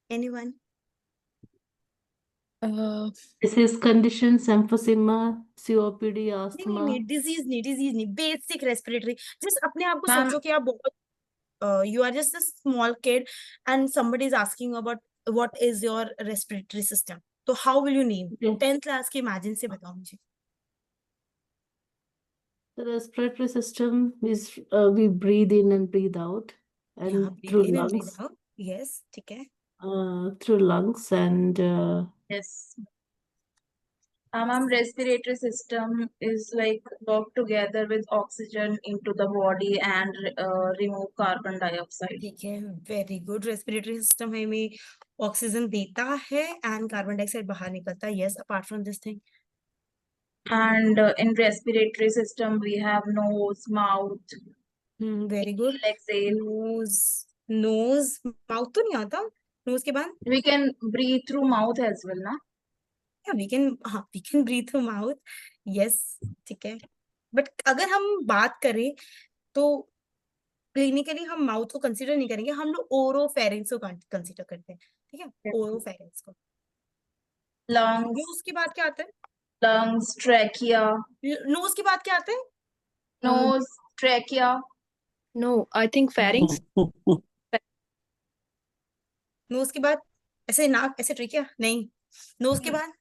Anyone? This is conditions, emphysema, COPD, asthma. नहीं disease नहीं basic respiratory just अपने आप को Ma'am, सोचो कि आप बहुत you are just a small kid and somebody is asking about what is your respiratory system, तो how will you name? Okay. 10th class के imagine से बताओ मुझे. The respiratory system is we breathe in and breathe out, and Yeah, through breathe in and breathe lungs, out. Yes, ठीक है. through lungs, and yes. Ma'am, respiratory system is like work together with oxygen into the body and remove carbon dioxide. ठीक है, very good. Respiratory system हमें oxygen देता है and carbon dioxide बाहर निकलता है. Yes, apart from this thing. And in respiratory system, we have nose, mouth, very good. inhale, exhale. Nose mouth तो नहीं आता. नोज के बाद We can breathe through mouth as well, na? We can breathe through mouth. Yes, ठीक है. But अगर हम बात करें तो क्लिनिकली हम माउथ को कंसीडर नहीं करेंगे. हम लोग ओरोफेरिंग्स को कंसीडर करते हैं. ठीक है, ओरोफेरिंग्स को. Lungs, नोज के बाद क्या आता है? lungs, trachea, नोज के बाद क्या आता है? nose, trachea. No, I think pharynx. Nose के बाद ऐसे नाक ऐसे ट्रेकिया नहीं. नोज के बाद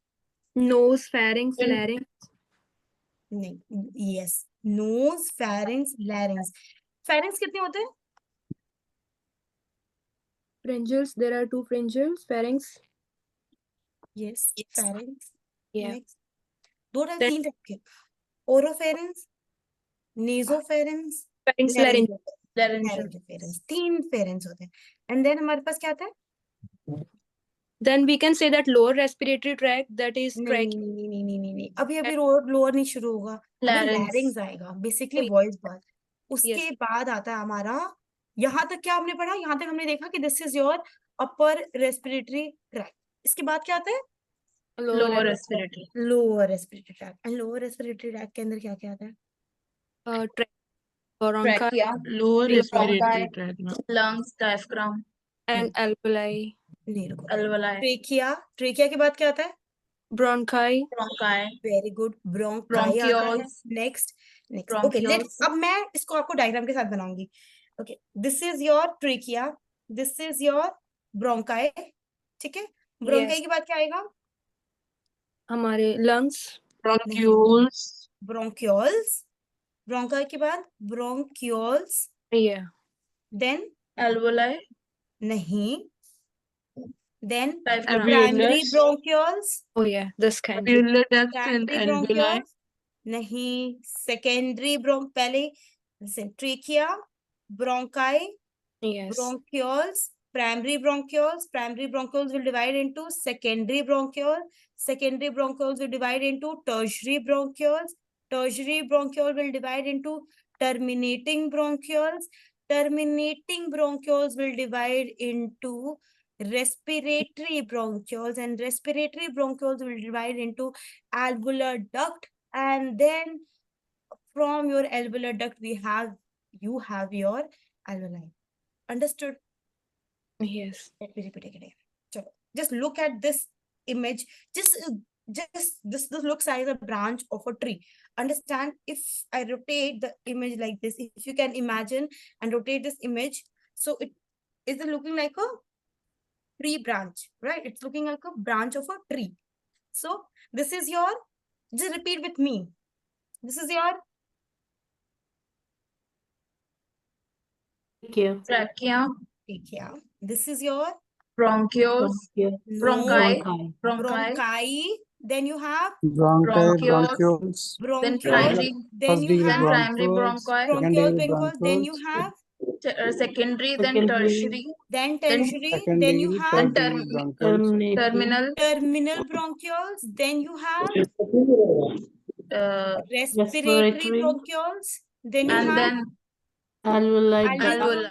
Nose, pharynx, In- larynx. नहीं. Yes, nose, pharynx, larynx. Pharynx कितने होते हैं? Pharyngeals, there are two pharyngeals. Pharynx. Yes, pharynx. Yeah. Next. दो टाइप, Then- तीन टाइप के. Oropharynx, nasopharynx, Pharynx, larynx. laryngeal. Laryngopharynx. तीन फेरिंग्स होते हैं. एंड देन हमारे पास क्या आता है? Then we can say that lower respiratory tract, that is नहीं trachea. नहीं. अभी लोअर नहीं शुरू होगा. Larynx. लैरिंग्स आएगा. Basically Yes. वॉइस बात. उसके Yes. बाद आता है हमारा, यहाँ तक क्या हमने पढ़ा? यहाँ तक हमने देखा कि this is your upper respiratory tract. इसके बाद क्या आता है? Lower respiratory. Lower respiratory tract. And lower respiratory tract के अंदर क्या क्या आता है? Bronchi Trachea, Lower respiratory bronchi, tract. No? lungs, diaphragm, and alveoli. नहीं रुको. alveoli, ट्रेकिया के बाद क्या आता है? Bronchi. bronchi, very good. Bronchi आता है. bronchioles, next. Okay, let's. अब मैं इसको आपको डायग्राम के साथ बनाऊंगी. Okay, this is your trachea, this is your bronchi. ठीक है. Bronchi Yes. के बाद क्या आएगा? हमारे lungs. Bronchioles. ब्रोंक्यूल्स. ब्रोंकाई के बाद ब्रोंक्यूल्स. Yeah. देन alveoli, नहीं. Then diaphragm, primary Alveolus. Bronchioles. Oh yeah, this kind. Alveolar duct and primary alveoli. Bronchioles नहीं. सेकेंडरी पहले trachea, bronchi, Yes. bronchioles, primary bronchioles will divide into secondary bronchioles will divide into tertiary bronchioles will divide into terminating bronchioles will divide into respiratory bronchioles, and respiratory bronchioles will divide into alveolar duct, and then from your alveolar duct you have your alveoli. Understood? Yes. Let me repeat again. So just look at this image. Just this looks like a branch of a tree. Understand? If I rotate the image like this, if you can imagine and rotate this image, so it is looking like a tree branch, right? It's looking like a branch of a tree. So this is your, just repeat with me. This is your trachea, trachea. This is your bronchioles, bronchi, Bronchi. bronchi. Then you have bronchioles, then bronchioles. primary, Then you then have primary bronchi, bronchioles. Then you have secondary, then Secondary. tertiary, then tertiary. Then you have terminal, terminal bronchioles. Then you have respiratory Respiratory. bronchioles. Then you and have then Alveoli. alveoli.